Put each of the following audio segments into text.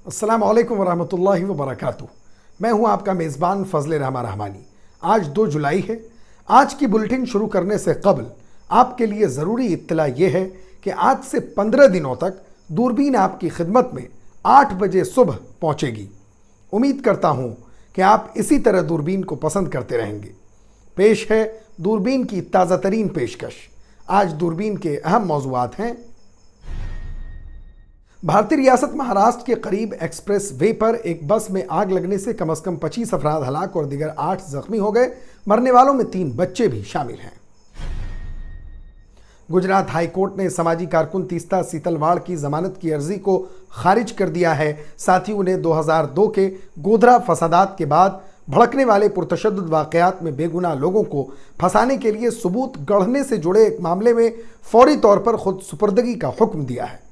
अस्सलामु अलैकुम वरहमतुल्लाहि वबरकातुहू। मैं हूं आपका मेज़बान फ़ज़ल रहमान रहमानी। आज 2 जुलाई है। आज की बुलेटिन शुरू करने से कबल आपके लिए ज़रूरी इत्तला ये है कि आज से 15 दिनों तक दूरबीन आपकी खिदमत में 8 बजे सुबह पहुंचेगी। उम्मीद करता हूं कि आप इसी तरह दूरबीन को पसंद करते रहेंगे। पेश है दूरबीन की ताज़ा तरीन पेशकश। आज दूरबीन के अहम मौज़ूआत हैं: भारतीय रियासत महाराष्ट्र के करीब एक्सप्रेस वे पर एक बस में आग लगने से कम से कम 25 अफराद हलाक और दीगर 8 जख्मी हो गए। मरने वालों में 3 बच्चे भी शामिल हैं। गुजरात हाई कोर्ट ने समाजी कारकुन तीस्ता सीतलवाड़ की जमानत की अर्जी को खारिज कर दिया है। साथ ही उन्हें 2002 के गोधरा फसादात के बाद भड़कने वाले पुरतशद्दुद वाक़यात में बेगुनाह लोगों को फंसाने के लिए सबूत गढ़ने से जुड़े एक मामले में फौरी तौर पर खुद सुपुर्दगी का हुक्म दिया है।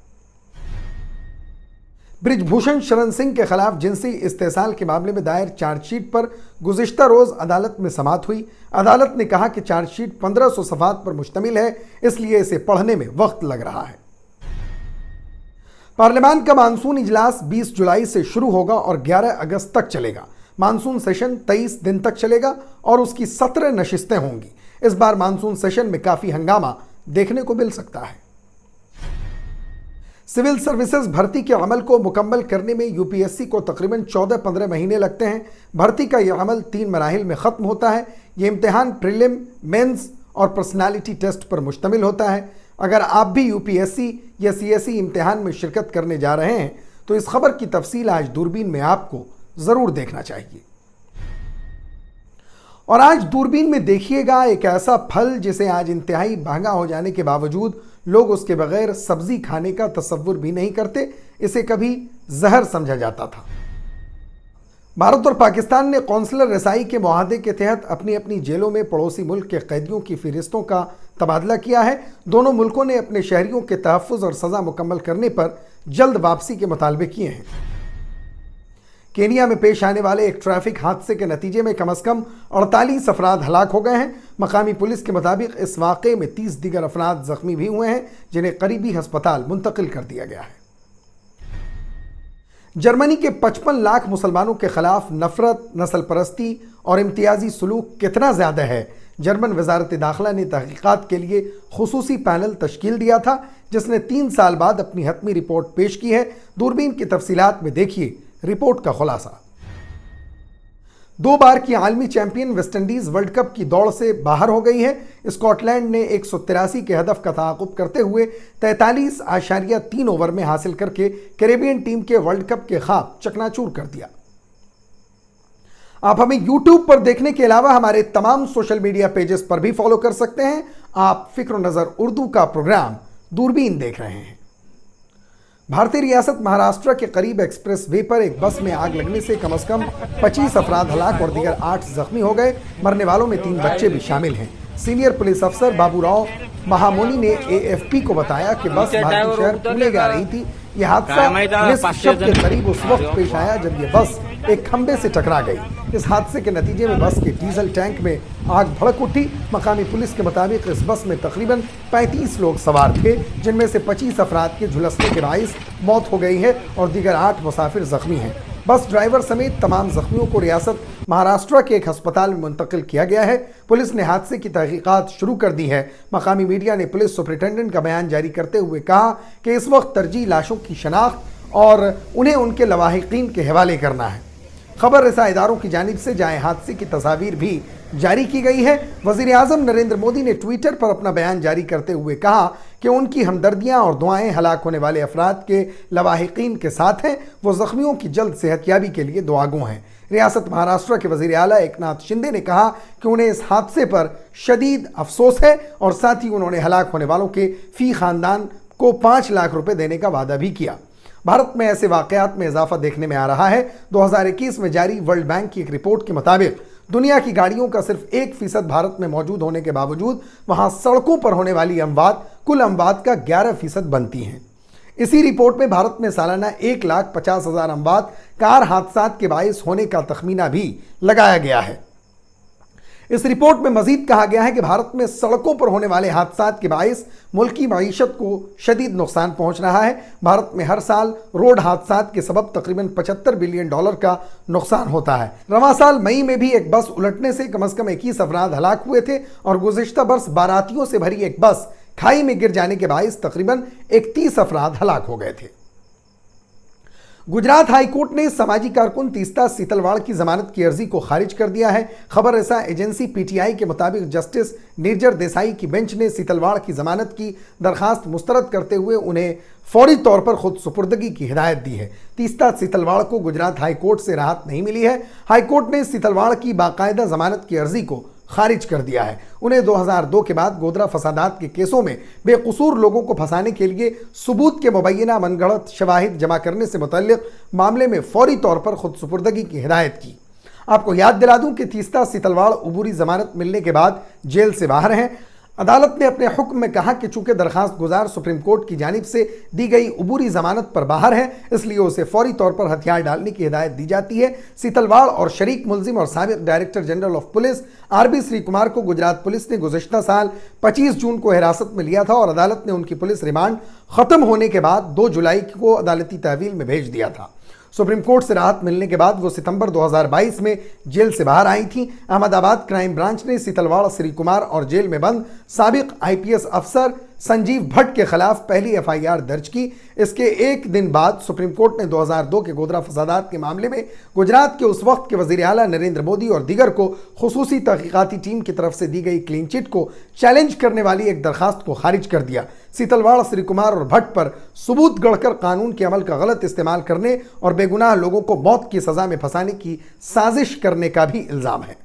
ब्रिजभूषण शरण सिंह के खिलाफ जिनसी इस्तेसाल के मामले में दायर चार्जशीट पर गुज़िश्ता रोज़ अदालत में समाअत हुई। अदालत ने कहा कि चार्जशीट 1500 सफ़ात पर मुश्तमिल है, इसलिए इसे पढ़ने में वक्त लग रहा है। पार्लियामान का मानसून इजलास 20 जुलाई से शुरू होगा और 11 अगस्त तक चलेगा। मानसून सेशन 23 दिन तक चलेगा और उसकी 17 नशिस्तें होंगी। इस बार मानसून सेशन में काफ़ी हंगामा देखने को मिल सकता है। सिविल सर्विसेज भर्ती के अमल को मुकम्मल करने में यूपीएससी को तकरीबन 14-15 महीने लगते हैं। भर्ती का यह अमल 3 मराहिल में ख़त्म होता है। ये इम्तिहान प्रीलिम, मेंस और पर्सनालिटी टेस्ट पर मुश्तमिल होता है। अगर आप भी यूपीएससी या सीएसई इम्तिहान में शिरकत करने जा रहे हैं तो इस खबर की तफसील आज दूरबीन में आपको ज़रूर देखना चाहिए। और आज दूरबीन में देखिएगा एक ऐसा फल जिसे आज इंतहाई महंगा हो जाने के बावजूद लोग उसके बगैर सब्जी खाने का तसव्वुर भी नहीं करते। इसे कभी जहर समझा जाता था। भारत और पाकिस्तान ने कौंसलर रसाई के मुआहदे के तहत अपनी अपनी जेलों में पड़ोसी मुल्क के कैदियों की फ़हरिस्तों का तबादला किया है। दोनों मुल्कों ने अपने शहरियों के तहफ़्फ़ुज़ और सज़ा मुकम्मल करने पर जल्द वापसी के मुतालबे किए हैं। केनिया में पेश आने वाले एक ट्रैफिक हादसे के नतीजे में कम से कम 48 अफराद हलाक हो गए हैं। मकामी पुलिस के मुताबिक इस वाक़े में 30 दीगर अफराद ज़ख्मी भी हुए हैं, जिन्हें करीबी अस्पताल मुंतकिल कर दिया गया है। जर्मनी के 55 लाख मुसलमानों के खिलाफ नफरत, नस्ल परस्ती और इम्तियाजी सलूक कितना ज़्यादा है। जर्मन वजारत दाखिला ने तहकीकात के लिए खुसूसी पैनल तश्कील दिया था, जिसने 3 साल बाद अपनी हतमी रिपोर्ट पेश की है। दूरबीन की तफसीलात में देखिए रिपोर्ट का खुलासा। 2 बार की आलमी चैंपियन वेस्टइंडीज वर्ल्ड कप की दौड़ से बाहर हो गई है। स्कॉटलैंड ने 183 के हदफ का ताक़ुब करते हुए 43.3 ओवर में हासिल करके कैरेबियन टीम के वर्ल्ड कप के ख्वाब चकनाचूर कर दिया। आप हमें यूट्यूब पर देखने के अलावा हमारे तमाम सोशल मीडिया पेजेस पर भी फॉलो कर सकते हैं। आप फिक्र नज़र उर्दू का प्रोग्राम दूरबीन देख रहे हैं। भारतीय रियासत महाराष्ट्र के करीब एक्सप्रेस वे पर एक बस में आग लगने से कम 25 अफराद हलाक और दीगर 8 जख्मी हो गए। मरने वालों में 3 बच्चे भी शामिल हैं। सीनियर पुलिस अफसर बाबूराव महामोनी ने एएफपी को बताया कि बस भारतीय शहर पुणे जा रही थी। यह हादसा निस्फ शब के करीब उस वक्त पेश आया जब यह बस एक खंबे से टकरा गई। इस हादसे के नतीजे में बस के डीजल टैंक में आग भड़क उठी। मकामी पुलिस के मुताबिक इस बस में तकरीबन 35 लोग सवार थे, जिनमें से 25 अफराद के झुलसने के बाइस मौत हो गई है और दीगर 8 मुसाफिर जख्मी हैं। बस ड्राइवर समेत तमाम जख्मियों को रियासत महाराष्ट्र के एक अस्पताल में मुंतकिल किया गया है। पुलिस ने हादसे की तहकीकात शुरू कर दी है। मकामी मीडिया ने पुलिस सुपरिटेंडेंट का बयान जारी करते हुए कहा कि इस वक्त तरजीह लाशों की शनाख्त और उन्हें उनके लवाहिकीन के हवाले करना है। खबर रसा इदारों की जानिब से जाए हादसे की तस्वीर भी जारी की गई है। वज़ीर आज़म नरेंद्र मोदी ने ट्विटर पर अपना बयान जारी करते हुए कहा कि उनकी हमदर्दियां और दुआएं हलाक होने वाले अफराद के लवाहिकीन के साथ हैं। वो ज़ख्मियों की जल्द सेहतयाबी के लिए दुआगो हैं। रियासत महाराष्ट्र के वज़ीर आला एकनाथ शिंदे ने कहा कि उन्हें इस हादसे पर शदीद अफसोस है और साथ ही उन्होंने हलाक होने वालों के फ़ी ख़ानदान को 5 लाख रुपए देने का वादा भी किया। भारत में ऐसे वाक़यात में इजाफा देखने में आ रहा है। 2021 में जारी वर्ल्ड बैंक की एक रिपोर्ट के मुताबिक दुनिया की गाड़ियों का सिर्फ 1% भारत में मौजूद होने के बावजूद वहां सड़कों पर होने वाली अमवात कुल अमवात का 11% बनती हैं। इसी रिपोर्ट में भारत में सालाना 1,50,000 अमवात कार हादसात के बायस होने का तखमीना भी लगाया गया है। इस रिपोर्ट में मजीद कहा गया है कि भारत में सड़कों पर होने वाले हादसों के बायस मुल्क की मईशत को शदीद नुकसान पहुंच रहा है। भारत में हर साल रोड हादसा के सबब तकरीबन $75 बिलियन का नुकसान होता है। रवां साल मई में भी एक बस उलटने से कम से कम 21 अफराद हलाक हुए थे और गुज़िश्ता बरस बारातियों से भरी एक बस खाई में गिर जाने के बायस तकरीबन 31 अफराद हलाक हो गए थे। गुजरात हाईकोर्ट ने सामाजिक कारकुन तीस्ता सीतलवाड़ की जमानत की अर्जी को खारिज कर दिया है। खबर रसा एजेंसी पीटीआई के मुताबिक जस्टिस निर्जर देसाई की बेंच ने सीतलवाड़ की जमानत की दरखास्त मुस्तरद करते हुए उन्हें फौरी तौर पर खुद सुपुर्दगी की हिदायत दी है। तीस्ता सीतलवाड़ को गुजरात हाईकोर्ट से राहत नहीं मिली है। हाईकोर्ट ने सीतलवाड़ की बाकायदा जमानत की अर्जी को खारिज कर दिया है। उन्हें 2002 के बाद गोधरा फसादात के केसों में बेकसूर लोगों को फंसाने के लिए सबूत के मुबैना मनगढ़ंत शवाहिद जमा करने से मुतल्लिक मामले में फौरी तौर पर खुद सुपुर्दगी की हिदायत की। आपको याद दिला दूं कि तीस्ता सीतलवाड़ उबूरी जमानत मिलने के बाद जेल से बाहर हैं। अदालत ने अपने हुक्म में कहा कि चूंकि दरखास्त गुजार सुप्रीम कोर्ट की जानिब से दी गई उबूरी जमानत पर बाहर है, इसलिए उसे फौरी तौर पर हथियार डालने की हिदायत दी जाती है। सीतलवाड़ और शरीक मुलजिम और साबिक director general of police RB Shri Kumar को गुजरात पुलिस ने गुज़िश्ता साल 25 जून को हिरासत में लिया था और अदालत ने उनकी पुलिस रिमांड खत्म होने के बाद 2 जुलाई को अदालती तहवील में भेज दिया था। सुप्रीम कोर्ट से राहत मिलने के बाद वो सितंबर 2022 में जेल से बाहर आई थी। अहमदाबाद क्राइम ब्रांच ने सीतलवाड़ श्री कुमार और जेल में बंद साबिक आईपीएस अफसर संजीव भट्ट के खिलाफ पहली एफआईआर दर्ज की। इसके एक दिन बाद सुप्रीम कोर्ट ने 2002 के गोधरा फसादात के मामले में गुजरात के उस वक्त के वजीर आला नरेंद्र मोदी और दीगर को खुसूसी तहकीकाती टीम की तरफ से दी गई क्लीन चिट को चैलेंज करने वाली एक दरखास्त को खारिज कर दिया। सीतलवाड़ श्री कुमार और भट्ट पर सबूत गढ़कर कानून के अमल का गलत इस्तेमाल करने और बेगुनाह लोगों को मौत की सजा में फंसाने की साजिश करने का भी इल्जाम है।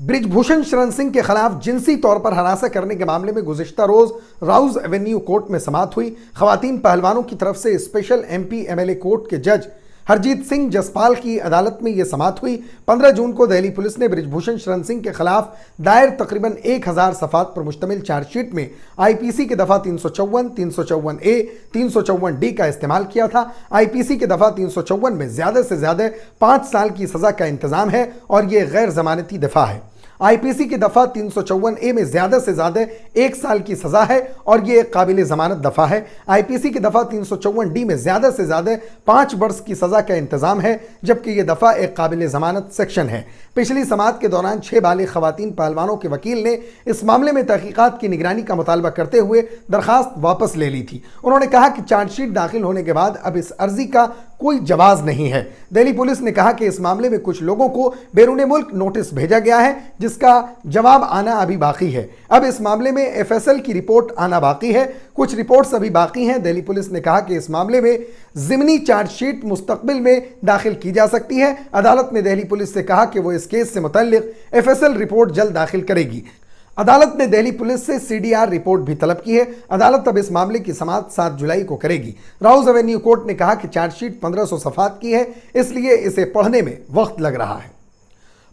ब्रिजभूषण शरण सिंह के खिलाफ जिनसी तौर पर हरासा करने के मामले में गुज़िश्ता रोज राउज एवेन्यू कोर्ट में समाअत हुई। खवातीन पहलवानों की तरफ से स्पेशल एमपी एमएलए कोर्ट के जज हरजीत सिंह जसपाल की अदालत में यह समाअत हुई। 15 जून को दिल्ली पुलिस ने ब्रिजभूषण शरण सिंह के खिलाफ दायर तकरीबन 1000 सफ़ात पर मुश्तमिल चार्जशीट में आईपीसी के दफ़ा 354, 354A, 354D का इस्तेमाल किया था। आईपीसी के दफ़ा 354 में ज़्यादा से ज़्यादा 5 साल की सज़ा का इंतज़ाम है और ये गैर ज़मानती दफ़ा है। आईपीसी की दफ़ा 354A में ज़्यादा से ज़्यादा 1 साल की सज़ा है और ये एक काबिल ज़मानत दफ़ा है। आईपीसी की दफ़ा 354D में ज़्यादा से ज़्यादा 5 वर्ष की सज़ा का इंतज़ाम है, जबकि यह दफ़ा एक काबिल ज़मानत सेक्शन है। पिछली समाअत के दौरान 6 बालिग खवातीन पहलवानों के वकील ने इस मामले में तहकीकात की निगरानी का मुतालबा करते हुए दरखास्त वापस ले ली थी। उन्होंने कहा कि चार्जशीट दाखिल होने के बाद अब इस अर्जी का कोई जवाब नहीं है। दिल्ली पुलिस ने कहा कि इस मामले में कुछ लोगों को बैरून मुल्क नोटिस भेजा गया है, जिसका जवाब आना अभी बाकी है। अब इस मामले में एफएसएल की रिपोर्ट आना बाकी है। कुछ रिपोर्ट्स अभी बाकी हैं। दिल्ली पुलिस ने कहा कि इस मामले में ज़िमनी चार्जशीट मुस्तकबिल में दाखिल की जा सकती है। अदालत ने दिल्ली पुलिस से कहा कि वो इस केस से मुतल्लिक एफएसएल रिपोर्ट जल्द दाखिल करेगी। अदालत ने दिल्ली पुलिस से सीडीआर रिपोर्ट भी तलब की है। अदालत अब इस मामले की समाअत 7 जुलाई को करेगी। राउज एवेन्यू कोर्ट ने कहा कि चार्जशीट 1500 सफ़ात की है, इसलिए इसे पढ़ने में वक्त लग रहा है।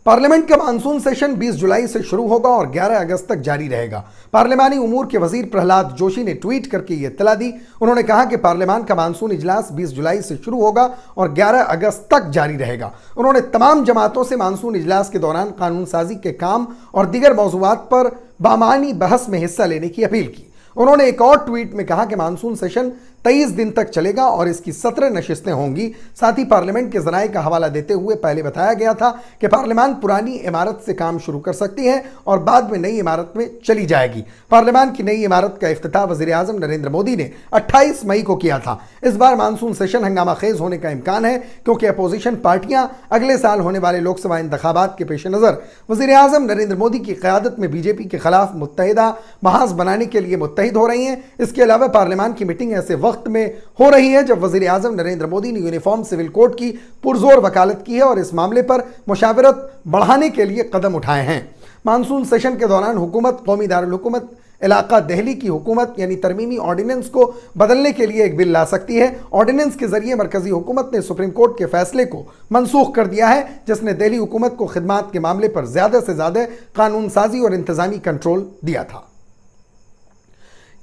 पार्लियामेंट का मानसून सेशन 20 जुलाई से शुरू होगा और 11 अगस्त तक जारी रहेगा। पार्लिमानी उमूर के वजीर प्रहलाद जोशी ने ट्वीट करके ये इत्तला दी। उन्होंने कहा कि पार्लियामान का मानसून इजलास 20 जुलाई से शुरू होगा और 11 अगस्त तक जारी रहेगा। उन्होंने तमाम जमातों से मानसून इजलास के दौरान कानून साजी के काम और दीगर मौज़ूआत पर बामानी बहस में हिस्सा लेने की अपील की। उन्होंने एक और ट्वीट में कहा कि मानसून सेशन 23 दिन तक चलेगा और इसकी 17 नशिस्तें होंगी। साथ ही पार्लियामेंट के ज़राए का हवाला देते हुए पहले बताया गया था कि पार्लियामान पुरानी इमारत से काम शुरू कर सकती है और बाद में नई इमारत में चली जाएगी। पार्लियामान की नई इमारत का इफ्तिताह वज़ीर आज़म नरेंद्र मोदी ने 28 मई को किया था। इस बार मानसून सेशन हंगामा खेज होने का इम्कान है, क्योंकि अपोजिशन पार्टियां अगले साल होने वाले लोकसभा इंतखाबात के पेश नज़र वज़ीर आज़म नरेंद्र मोदी की क़यादत में बीजेपी के खिलाफ मुत्तहिदा महाज बनाने के लिए मुत्तहिद हो रही हैं। इसके अलावा पार्लियामान की मीटिंग ऐसे वक्त में हो रही है जब वज़ीर आज़म नरेंद्र मोदी ने यूनिफॉर्म सिविल कोड की पुरजोर वकालत की है और इस मामले पर मुशावरत बढ़ाने के लिए कदम उठाए हैं। मानसून सेशन के दौरान हुकूमत कौमी दारुल हुकूमत इलाका दिल्ली की हुकूमत यानी तरमीमी ऑर्डिनेंस को बदलने के लिए एक बिल ला सकती है। ऑर्डिनेंस के जरिए मरकजी हुकूमत ने सुप्रीम कोर्ट के फैसले को मनसूख कर दिया है, जिसने दिल्ली हुकूमत को खिदमात के मामले पर ज़्यादा से ज़्यादा कानून साजी और इंतज़ामी कंट्रोल दिया था।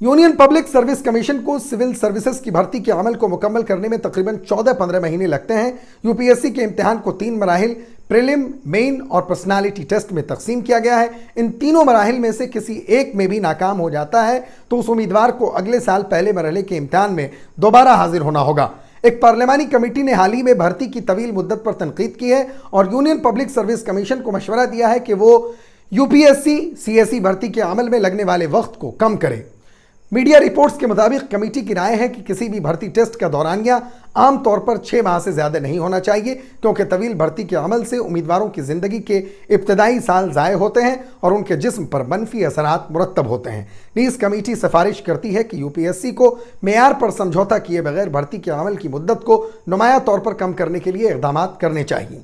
यूनियन पब्लिक सर्विस कमीशन को सिविल सर्विसेज की भर्ती के अमल को मुकम्मल करने में तकरीबन 14-15 महीने लगते हैं। यूपीएससी के इम्तिहान को 3 मराहिल प्रीलिम, मेन और पर्सनालिटी टेस्ट में तकसीम किया गया है। इन तीनों मराहिल में से किसी एक में भी नाकाम हो जाता है तो उस उम्मीदवार को अगले साल पहले मरहले के इम्तिहान में दोबारा हाजिर होना होगा। एक पार्लियामानी कमेटी ने हाल ही में भर्ती की तवील मुद्दत पर तनकीद की है और यूनियन पब्लिक सर्विस कमीशन को मशवरा दिया है कि वो यूपीएससी सीएसई भर्ती के अमल में लगने वाले वक्त को कम करे। मीडिया रिपोर्ट्स के मुताबिक कमेटी की राय है कि किसी भी भर्ती टेस्ट का दौरानिया आमतौर पर 6 माह से ज़्यादा नहीं होना चाहिए, क्योंकि तवील भर्ती के अमल से उम्मीदवारों की ज़िंदगी के इब्तदाई साल ज़ाय होते हैं और उनके जिस्म पर मनफी असरात मुरत्तब होते हैं। नीज़ कमेटी सिफारिश करती है कि यूपीएससी को मेयार पर समझौता किए बगैर भर्ती के अमल की मुद्दत को नुमाया तौर पर कम करने के लिए इक़दाम करने चाहिए।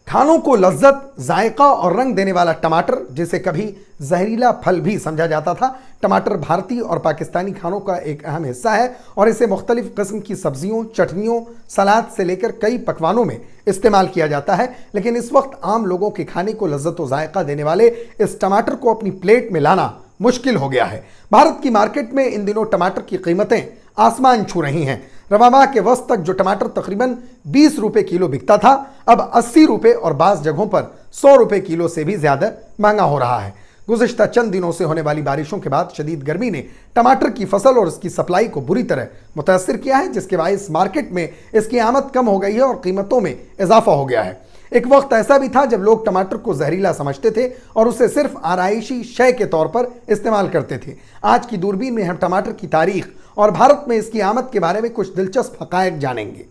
खानों को लज्जत, जायका और रंग देने वाला टमाटर, जिसे कभी जहरीला फल भी समझा जाता था, टमाटर भारतीय और पाकिस्तानी खानों का एक अहम हिस्सा है और इसे मुख्तलिफ किस्म की सब्जियों, चटनियों, सलाद से लेकर कई पकवानों में इस्तेमाल किया जाता है। लेकिन इस वक्त आम लोगों के खाने को लज्जत व जायका देने वाले इस टमाटर को अपनी प्लेट में लाना मुश्किल हो गया है। भारत की मार्केट में इन दिनों टमाटर की कीमतें आसमान छू रही हैं। रवा माह के वस्त तक जो टमाटर तकरीबन 20 रुपए किलो बिकता था, अब 80 रुपए और बाज़ जगहों पर 100 रुपए किलो से भी ज़्यादा महंगा हो रहा है। गुज़िश्ता चंद दिनों से होने वाली बारिशों के बाद शदीद गर्मी ने टमाटर की फसल और इसकी सप्लाई को बुरी तरह मुतासिर किया है, जिसके बायस मार्केट में इसकी आमद कम हो गई है और कीमतों में इजाफा हो गया है। एक वक्त ऐसा भी था जब लोग टमाटर को जहरीला समझते थे और उसे सिर्फ आराइशी शय के तौर पर इस्तेमाल करते थे। आज की दूरबीन में हम टमाटर की तारीख और भारत में इसकी आमद के बारे में कुछ दिलचस्प हकायक जानेंगे।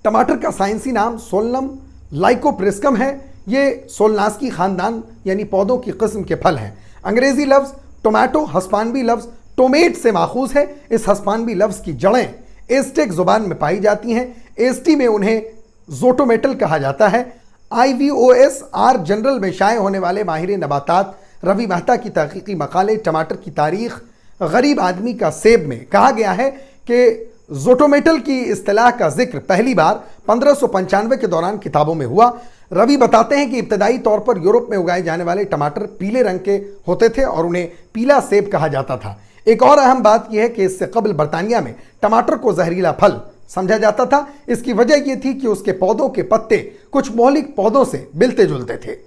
टमाटर का साइंसी नाम सोलनम लाइकोप्रिस्कम है। ये सोलनास्की खानदान यानी पौधों की किस्म के फल हैं। अंग्रेजी लफ्ज़ टोमेटो हस्पानवी लफ्ज़ टोमेट से माखूज है। इस हस्पानवी लफ्ज़ की जड़ें एस्टेक जुबान में पाई जाती हैं। एस्टी में उन्हें जोटोमेटल कहा जाता है। IVOSR जनरल में शाये होने वाले माहिर नबातात रवि मेहता की तहकीकी मकाले टमाटर की तारीख गरीब आदमी का सेब में कहा गया है कि जोटोमेटल की इस्तिलाह का जिक्र पहली बार 1595 के दौरान किताबों में हुआ। रवि बताते हैं कि इब्तदाई तौर पर यूरोप में उगाए जाने वाले टमाटर पीले रंग के होते थे और उन्हें पीला सेब कहा जाता था। एक और अहम बात यह है कि इससे कबल बरतानिया में टमाटर को जहरीला फल समझा जाता था। इसकी वजह यह थी कि उसके पौधों के पत्ते कुछ मौलिक पौधों से मिलते जुलते थे।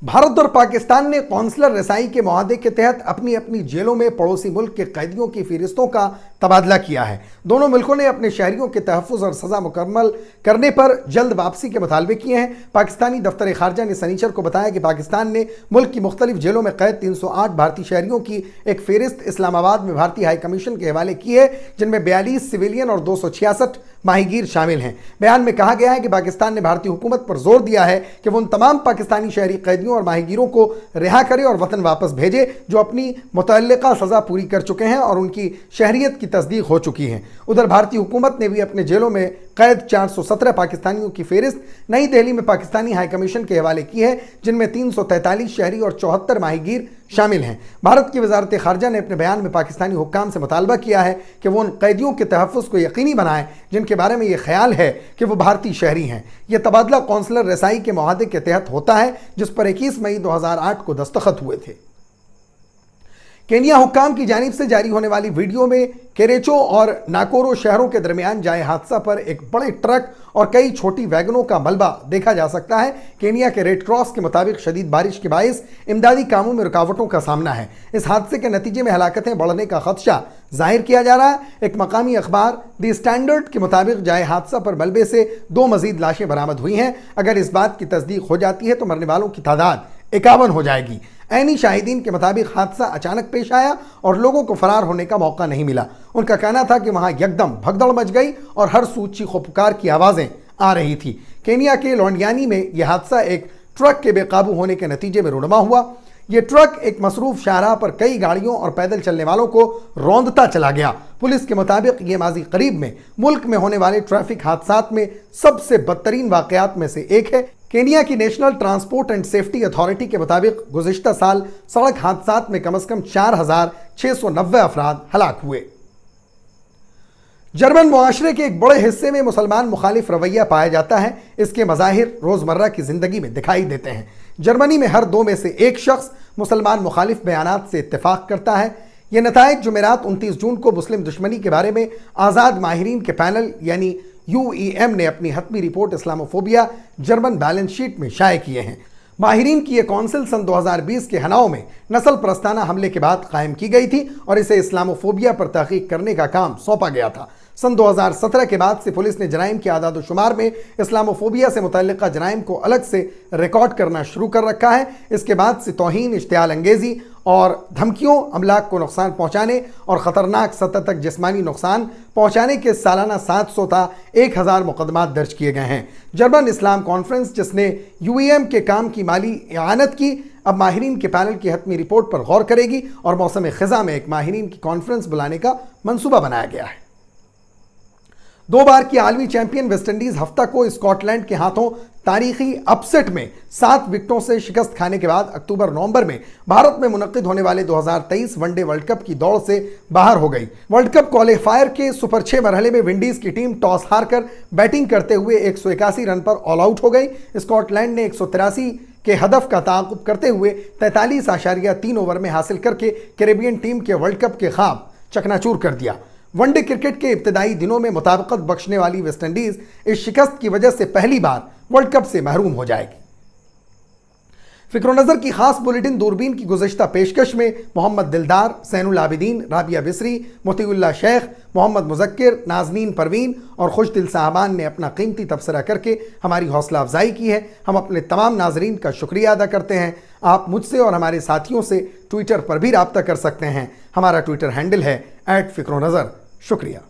भारत और पाकिस्तान ने कौंसलर रसाई के मुआहदे के तहत अपनी अपनी जेलों में पड़ोसी मुल्क के कैदियों की फहरिस्तों का तबादला किया है। दोनों मुल्कों ने अपने शहरियों के तहफ़्फ़ुज़ और सज़ा मुकम्मल करने पर जल्द वापसी के मुतालबे किए हैं। पाकिस्तानी दफ्तर खारजा ने सनीचर को बताया कि पाकिस्तान ने मुल्क की मुख्तलिफ जेलों में कैद 308 भारतीय शहरियों की एक फहरिस्त इस्लामाबाद में भारतीय हाई कमीशन के हवाले की है, जिनमें 42 सिविलियन और 266 माहीगीर शामिल हैं। बयान में कहा गया है कि पाकिस्तान ने भारतीय हुकूमत पर जोर दिया है कि वो उन तमाम पाकिस्तानी शहरी कैदियों और माहीगीरों को रिहा करे और वतन वापस भेजे जो अपनी मुतल्लिका सज़ा पूरी कर चुके हैं और उनकी शहरियत की तस्दीक हो चुकी है। उधर भारतीय हुकूमत ने भी अपने जेलों में कैद 417 पाकिस्तानियों की फहरिस्त नई दिल्ली में पाकिस्तानी हाई कमीशन के हवाले की है, जिनमें 343 शहरी और 74 माहीगीर शामिल हैं। भारत की वजारत खारजा ने अपने बयान में पाकिस्तानी हुक्काम से मुतालबा किया है कि वो उन कैदियों के तहफ़्फ़ुज़ को यकीनी बनाएं जिनके बारे में ये ख्याल है कि वो भारतीय शहरी हैं। यह तबादला कौंसलर रसाई के मुआहदे के तहत होता है, जिस पर 21 मई 2008 को दस्तखत हुए थे। केनिया हुक्काम की जानिब से जारी होने वाली वीडियो में केरेचो और नाकोरो शहरों के दरमियान जाए हादसा पर एक बड़े ट्रक और कई छोटी वैगनों का मलबा देखा जा सकता है। केनिया के रेड क्रॉस के मुताबिक शदीद बारिश के बायस इमदादी कामों में रुकावटों का सामना है। इस हादसे के नतीजे में हलाकतें बढ़ने का खदशा जाहिर किया जा रहा है। एक मकामी अखबार द स्टैंडर्ड के मुताबिक जाए हादसा पर मलबे से 2 मजीद लाशें बरामद हुई हैं। अगर इस बात की तस्दीक हो जाती है तो मरने वालों की तादाद 51 हो जाएगी। ऐनी शाहिदीन के मुताबिक हादसा अचानक पेश आया और लोगों को फरार होने का मौका नहीं मिला। उनका कहना था कि वहां यकदम भगदड़ मच गई और हर सू चीखो पुकार की आवाज़ें आ रही थी। केनिया के लौंडियानी में यह हादसा एक ट्रक के बेकाबू होने के नतीजे में रुनमा हुआ। यह ट्रक एक मसरूफ शाहराह पर कई गाड़ियों और पैदल चलने वालों को रौंदता चला गया। पुलिस के मुताबिक ये माजी करीब में मुल्क में होने वाले ट्रैफिक हादसात में सबसे बदतरीन वाकयात में से एक है। केनिया की national transport and safety authority के मुताबिक गुज़िश्ता साल सड़क हादसात में कम से कम 4690 अफराद हलाक हुए। जर्मन मुआशरे के एक बड़े हिस्से में मुसलमान मुखालिफ रवैया पाया जाता है। इसके मज़ाहिर रोज़मर्रा की ज़िंदगी में दिखाई देते हैं। जर्मनी में हर 2 में से 1 शख्स मुसलमान मुखालिफ बयानात से इत्तेफाक करता है। ये नताइज जुमेरात 29 जून को मुस्लिम दुश्मनी के बारे में आज़ाद माहिरीन के पैनल यानी UEM ने अपनी हतमी report Islamophobia German balance sheet में शाये किए हैं। माहिरीन की यह कौंसिल सन 2020 के हनाओ में नस्ल प्रस्ताना हमले के बाद कायम की गई थी और इसे इस्लामोफोबिया पर तहकीक करने का काम सौंपा गया था। सन 2017 के बाद से पुलिस ने जराइम के आदाद-ओ-शुमार में इस्लामोफोबिया से मुतल्लिका जराइम को अलग से रिकॉर्ड करना शुरू कर रखा है। इसके बाद से तौहीन, इश्तियाल अंगेजी और धमकियों, अमलाक को नुकसान पहुंचाने और ख़तरनाक सतह तक जिस्मानी नुकसान पहुंचाने के सालाना 700 था 1000 मुकदमात दर्ज किए गए हैं। जर्मन इस्लाम कॉन्फ्रेंस, जिसने UEM के काम की माली इआनत की, अब माहिरीन के पैनल की हतमी रिपोर्ट पर गौर करेगी और मौसम ख़िज़ा में एक माहिरीन की कॉन्फ्रेंस बुलाने का मंसूबा बनाया गया है। 2 बार की आलमी चैंपियन वेस्टइंडीज हफ्ता को स्कॉटलैंड के हाथों तारीखी अपसेट में 7 विकेटों से शिकस्त खाने के बाद अक्टूबर-नवंबर में भारत में मुनक्किद होने वाले 2023 वनडे वर्ल्ड कप की दौड़ से बाहर हो गई। वर्ल्ड कप क्वालीफायर के सुपर 6 मरहले में विंडीज की टीम टॉस हारकर बैटिंग करते हुए 181 रन पर ऑल आउट हो गई। स्कॉटलैंड ने 183 के हदफ का ताक़ुब करते हुए 43.3 ओवर में हासिल करके कैरेबियन टीम के वर्ल्ड कप के ख्वाब चकनाचूर कर दिया। वनडे क्रिकेट के इब्तदाई दिनों में मुताबिकत बख्शने वाली वेस्टइंडीज इस शिकस्त की वजह से पहली बार वर्ल्ड कप से महरूम हो जाएगी। फिक्र नज़र की खास बुलेटिन दूरबीन की गुज़श्ता पेशकश में मोहम्मद दिलदार, सैनुल आबिदीन, राबिया बिसरी, मोतीउल्लाह शेख, मोहम्मद मुज़क्किर, नाजनीन परवीन और खुशदिल साहबान ने अपना कीमती तबसरा करके हमारी हौसला अफजाई की है। हम अपने तमाम नाजरीन का शुक्रिया अदा करते हैं। आप मुझसे और हमारे साथियों से ट्विटर पर भी राब्ता कर सकते हैं। हमारा ट्विटर हैंडल है @फिक्रोनज़र। शुक्रिया।